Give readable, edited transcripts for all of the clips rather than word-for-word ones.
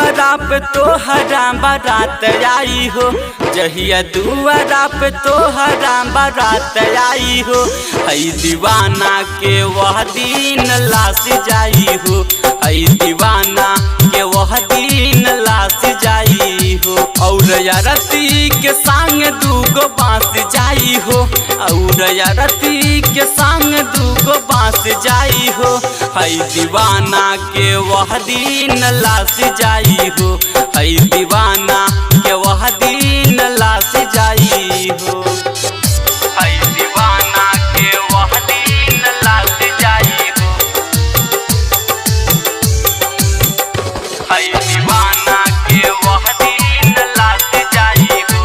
दुआरा पे तोहरा बारात आई हो, जहिया दुआरा पे तोहरा बारात आई हो। हई दीवाना के वह दिन लाश जाई हो, हई दीवाना के वह दिन लाश जाई हो। और यारती के संग दूगो बांस जाई हो, और यारती के संग दूगो बांस जाई हो। हई दीवाना के वह दिन लाश जाई हो, हई दीवाना के वह दिन लाश जाई हो। हई दीवाना के वह दिन लाश जाई हो, हई दीवाना के वह दिन लाश जाई हो।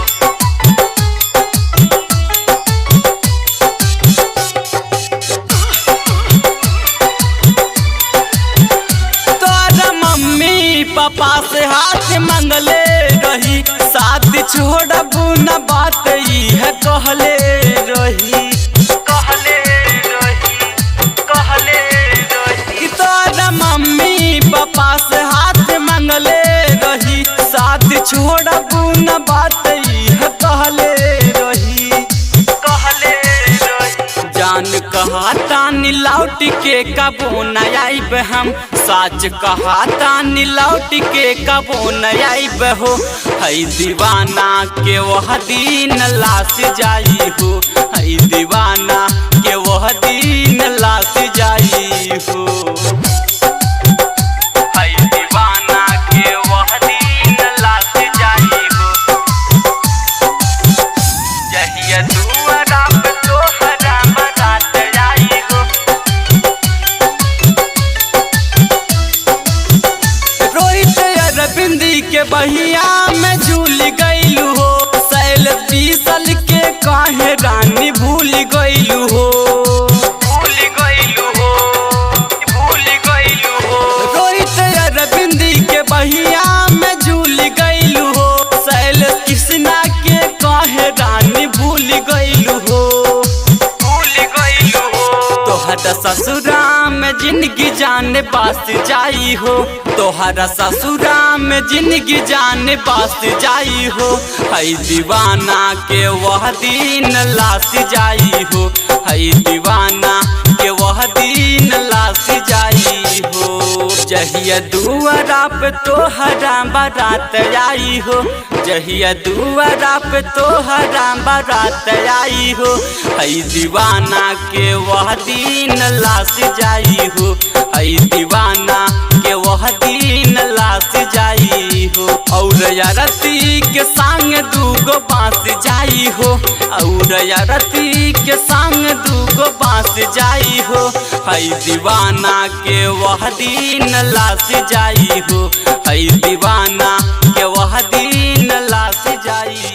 तोरा मम्मी पापा से हाथ मंगले रही, साथ छोड़बू न बात ई है कहले रही, कहले रही, कहले रही। तोरा मम्मी पापा से हाथ मंगले रही, साथ छोड़बू न बात ई है कहले रही, कहले रही। जान कहा तानी लौट के कबो न आइब हम, साच कहा तानी लौट के कबो न आइब हो। हई दीवाना के वह दिन लाश जाई हो, हई दीवाना के वह दिन लाश जाई हो। हई दीवाना के वह दिन लाश जाई हो, जहिया दुआरा पे तोहरा बारात आई हो। रोहित अरविंदी के बहिया में झूल गईलू हो, सैल पीसल के काहे रानी भूल गईलू हो, भूल गईलू हो, भूल गईलू हो। रोहित अरविंदी के बहिया में झूल गईलू हो, सैल कृष्णा के काहे रानी भूल गईलू हो, भूल गईलू हो। तोहरा ससुरा में जिंदगी जान बास जाई हो, तोहरा ससुरा में जिंदगी जान बास जाई हो। हई दीवाना के वह दिन लाश जाई हो, हई दीवाना के वह दिन लाश जाई हो। जहिया दुआरा पे तोहरा बारात आई हो, जहिया दुआरा पे तोहरा बारात आई हो। हई दीवाना के वह दिन लाश जाई हो, हई दीवाना के वह दिन लाश जाई हो। और यारती के संग दूगो बांस जाई हो, और यारती के संग दूगो बांस जाई हो। हई दीवाना के वह दिन लाश जाई हो, हई दीवाना के वह दिन लाश जाई।